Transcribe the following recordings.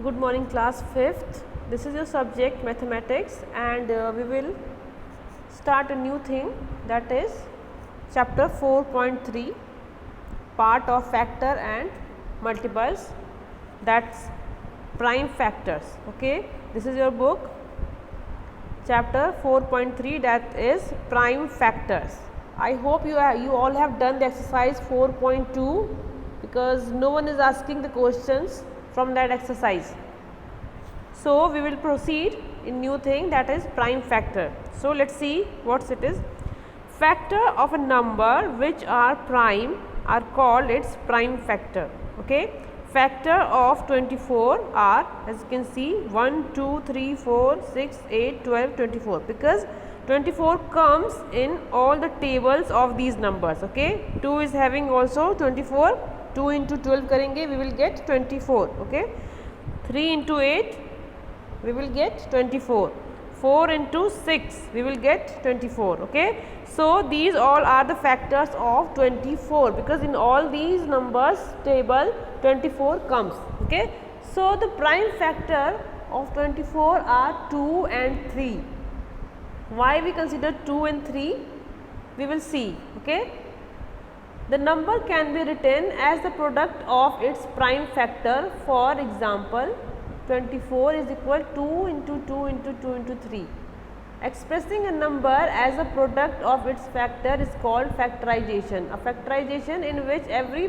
Good morning, class 5th. This is your subject mathematics, and we will start a new thing, that is chapter 4.3, part of factor and multiples, that's prime factors. Okay, this is your book, chapter 4.3, that is prime factors. I hope you all have done the exercise 4.2 because no one is asking the questions from that exercise. So we will proceed in new thing, that is prime factor. So let's see what it is. Factor of a number which are prime are called its prime factor. Okay, factor of 24 are, as you can see, 1 2 3 4 6 8 12 24, because 24 comes in all the tables of these numbers. Okay, 2 is having also 24, 2 into 12 karenge we will get 24. Okay, 3 into 8 we will get 24, 4 into 6 we will get 24. Okay, so these all are the factors of 24, because in all these numbers table 24 comes. Okay, so the prime factor of 24 are 2 and 3. Why we consider 2 and 3? We will see. Okay, the number can be written as the product of its prime factor. For example, 24 is equal to 2 into 2 into 2 into 3. Expressing a number as a product of its factor is called factorization. A factorization in which every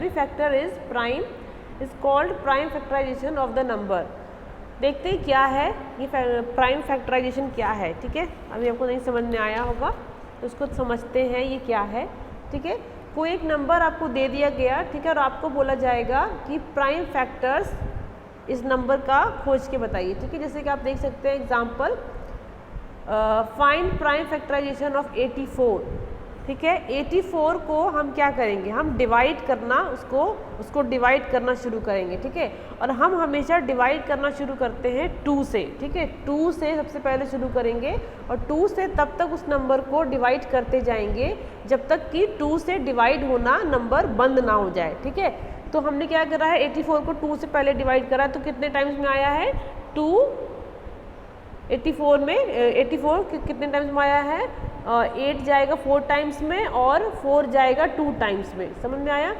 factor is prime is called prime factorization of the number. देखते हैं क्या है ये prime factorisation क्या है. ठीक है, अभी आपको नहीं समझ में आया होगा तो उसको समझते हैं ये क्या है. ठीक है, कोई एक नंबर आपको दे दिया गया, ठीक है, और आपको बोला जाएगा कि प्राइम फैक्टर्स इस नंबर का खोज के बताइए. ठीक है, जैसे कि आप देख सकते हैं example, find prime factorisation of 84. ठीक है, 84 को हम क्या करेंगे, हम डिवाइड करना, उसको डिवाइड करना शुरू करेंगे. ठीक है, और हम हमेशा डिवाइड करना शुरू करते हैं 2 से. ठीक है, 2 से सबसे पहले शुरू करेंगे और 2 से तब तक उस नंबर को डिवाइड करते जाएंगे जब तक कि 2 से डिवाइड होना नंबर बंद ना हो जाए. ठीक है, तो हमने क्या करा है, 84 को 2 से पहले डिवाइड करा तो कितने टाइम्स में आया है, 2. 84 में 84 कितने टाइम्स में आया है, 8 जाएगा 4 टाइम्स में और 4 जाएगा 2 टाइम्स में. समझ में आया.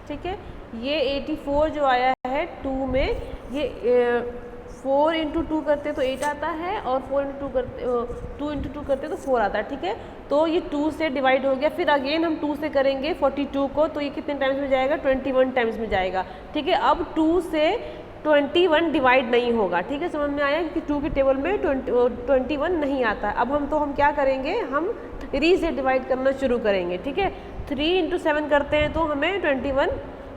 ठीक है, ये 84 जो आया है 2 में, ये 4 इंटू 2 करते तो 8 आता है और 4 इंटू 2 करते 2 इंटू 2 करते तो 4 आता है. ठीक है, तो ये 2 से डिवाइड हो गया. फिर अगेन हम 2 से करेंगे 42 को, तो ये कितने टाइम्स में जाएगा, 21 टाइम्स में जाएगा. ठीक है, अब 2 से 21 डिवाइड नहीं होगा. ठीक है, समझ में आया कि 2 की टेबल में 21 नहीं आता है. अब हम क्या करेंगे, हम 3 से डिवाइड करना शुरू करेंगे. ठीक है, 3 इंटू 7 करते हैं तो हमें 21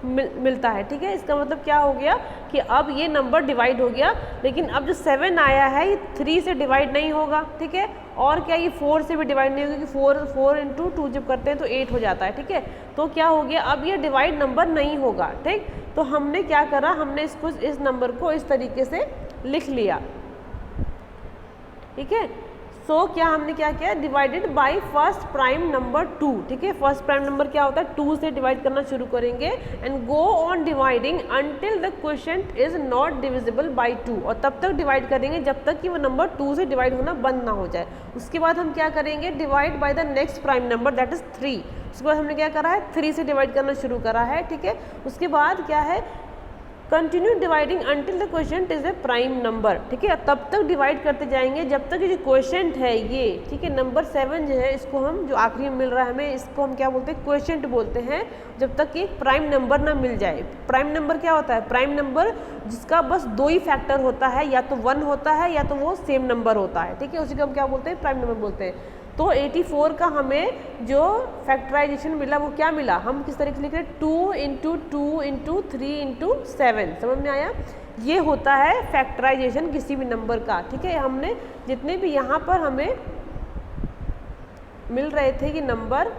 मिलता है. ठीक है, इसका मतलब क्या हो गया कि अब ये नंबर डिवाइड हो गया, लेकिन अब जो 7 आया है ये 3 से डिवाइड नहीं होगा. ठीक है, और क्या ये 4 से भी डिवाइड नहीं होगा, क्योंकि 4 इंटू 2 जब करते हैं तो 8 हो जाता है. ठीक है, तो क्या हो गया, अब ये डिवाइड नंबर नहीं होगा. ठीक, तो हमने क्या करा, हमने इस नंबर को इस तरीके से लिख लिया. ठीक है, सो क्या हमने क्या किया, divided by first prime number 2. ठीक है, फर्स्ट प्राइम नंबर क्या होता है, 2 से डिवाइड करना शुरू करेंगे and go on dividing until the quotient is not divisible by 2, और तब तक डिवाइड करेंगे जब तक कि वो नंबर 2 से डिवाइड होना बंद ना हो जाए. उसके बाद हम क्या करेंगे, divide by the next prime number that is 3. उसके बाद हमने क्या करा है, 3 से डिवाइड करना शुरू करा है. ठीक है, उसके बाद क्या है, continue dividing until the quotient is a prime number. ठीक है, तब तक डिवाइड करते जाएंगे जब तक ये जो क्वोशिएंट है ये, ठीक है, नंबर 7 जो है, इसको हम जो आखिरी में मिल रहा है हमें, इसको हम क्या बोलते हैं, क्वोशिएंट बोलते हैं, जब तक कि प्राइम नंबर ना मिल जाए. प्राइम नंबर क्या होता है, प्राइम नंबर जिसका बस 2 ही फैक्टर होता है, या तो 1 होता है या तो वो सेम नंबर होता है. ठीक है, उसी को हम क्या बोलते हैं, प्राइम नंबर बोलते हैं. तो 84 का हमें जो फैक्टराइजेशन मिला वो क्या मिला, हम किस तरीके से लिख रहे हैं, 2 इंटू 2 इंटू 3 इंटू 7. समझ में आया, ये होता है फैक्टराइजेशन किसी भी नंबर का. ठीक है, हमने जितने भी यहाँ पर हमें मिल रहे थे कि नंबर,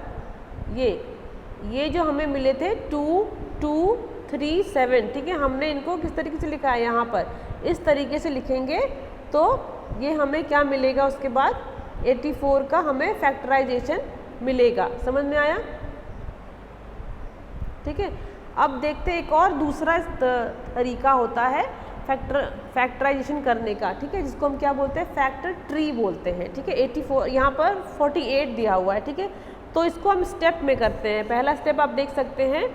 ये जो हमें मिले थे 2 2 3 7, ठीक है। हमने इनको किस तरीके से लिखा है, यहाँ पर इस तरीके से लिखेंगे तो ये हमें क्या मिलेगा, उसके बाद 84 का हमें फैक्टराइजेशन मिलेगा। समझ में आया, ठीक है। अब देखते हैं एक और दूसरा तरीका होता है फैक्टराइजेशन करने का, ठीक है, जिसको हम क्या बोलते हैं, फैक्टर ट्री बोलते हैं, ठीक है। 84 यहाँ पर 48 दिया हुआ है, ठीक है। तो इसको हम स्टेप में करते हैं। पहला स्टेप आप देख सकते हैं,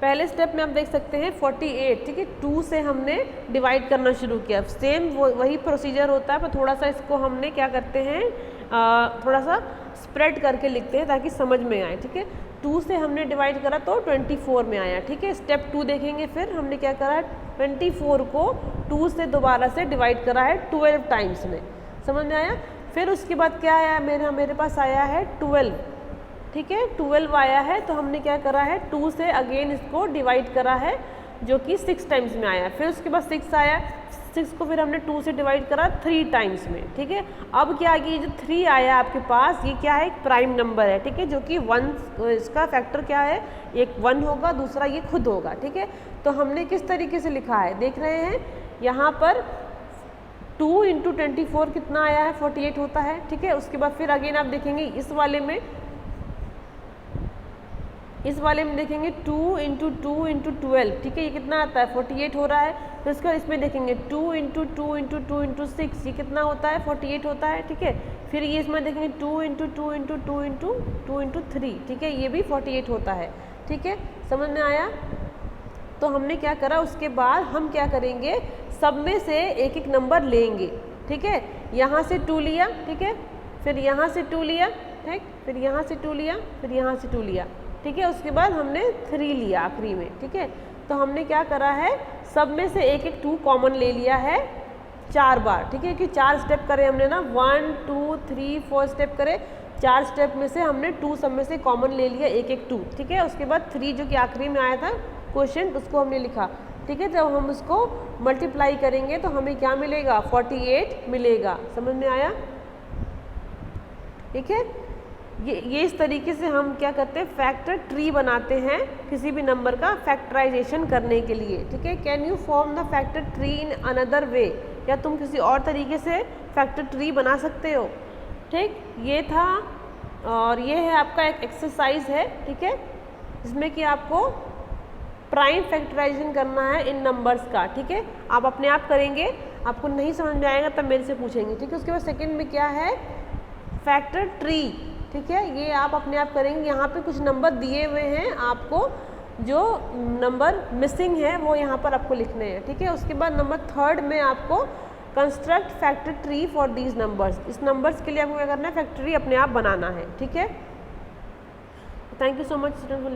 पहले स्टेप में आप देख सकते हैं 48, ठीक है। 2 से हमने डिवाइड करना शुरू किया। सेम वही प्रोसीजर होता है, पर थोड़ा सा इसको हमने क्या करते हैं, थोड़ा सा स्प्रेड करके लिखते हैं ताकि समझ में आए, ठीक है। 2 से हमने डिवाइड करा तो 24 में आया, ठीक है। स्टेप 2 देखेंगे, फिर हमने क्या करा है, 24 को 2 से दोबारा से डिवाइड करा है 12 टाइम्स में। समझ में आया। फिर उसके बाद क्या आया, मेरे पास आया है 12, ठीक है। 12 आया है तो हमने क्या करा है, 2 से अगेन इसको डिवाइड करा है, जो कि 6 टाइम्स में आया। फिर उसके बाद 6 आया, 6 को फिर हमने 2 से डिवाइड करा 3 टाइम्स में, ठीक है। अब क्या आगे जो 3 आया आपके पास, ये क्या है, एक प्राइम नंबर है, ठीक है, जो कि 1, इसका फैक्टर क्या है, एक 1 होगा, दूसरा ये खुद होगा, ठीक है। तो हमने किस तरीके से लिखा है, देख रहे हैं यहाँ पर 2 × 24 कितना आया है, 48 होता है, ठीक है। उसके बाद फिर अगेन आप देखेंगे इस वाले में देखेंगे 2 × 2 × 12, ठीक है, ये कितना आता है, 48 हो रहा है। फिर इसका इसमें देखेंगे 2 × 2 × 2 × 6, ये कितना होता है, 48 होता है, ठीक है। फिर ये इसमें देखेंगे 2 × 2 × 2 × 2 × 3, ठीक है, ये भी 48 होता है, ठीक है। समझ में आया। तो हमने क्या करा, उसके बाद हम क्या करेंगे, सब में से एक एक नंबर लेंगे, ठीक है। यहाँ से 2 लिया, ठीक है, फिर यहाँ से 2 लिया, ठीक, फिर यहाँ से 2 लिया, फिर यहाँ से 2 लिया, ठीक है। उसके बाद हमने 3 लिया आखिरी में, ठीक है। तो हमने क्या करा है, सब में से एक एक 2 कॉमन ले लिया है 4 बार, ठीक है, कि 4 स्टेप करे हमने ना, 1 2 3 4 स्टेप करे। 4 स्टेप में से हमने 2 सब में से कॉमन ले लिया, एक एक 2, ठीक है। उसके बाद 3 जो कि आखिरी में आया था क्वेश्चन, उसको हमने लिखा, ठीक है। जब हम उसको मल्टीप्लाई करेंगे तो हमें क्या मिलेगा, 48 मिलेगा। समझ में आया, ठीक है। ये इस तरीके से हम क्या करते हैं, फैक्टर ट्री बनाते हैं किसी भी नंबर का फैक्टराइजेशन करने के लिए, ठीक है। Can you form the factor tree in another way, या तुम किसी और तरीके से फैक्टर ट्री बना सकते हो, ठीक। ये था, और ये है आपका एक एक्सरसाइज है, ठीक है, जिसमें कि आपको प्राइम फैक्टराइजेशन करना है इन नंबर्स का, ठीक है। आप अपने आप करेंगे, आपको नहीं समझ में आएगा तब मेरे से पूछेंगे, ठीक है। उसके बाद सेकंड में क्या है, फैक्टर ट्री, ठीक है, ये आप अपने आप करेंगे। यहाँ पे कुछ नंबर दिए हुए हैं आपको, जो नंबर मिसिंग है वो यहाँ पर आपको लिखने हैं, ठीक है। उसके बाद नंबर 3 में आपको construct factor tree for these numbers, इस नंबर्स के लिए आपको क्या करना है, फैक्टर ट्री अपने आप बनाना है, ठीक है। Thank you so much student for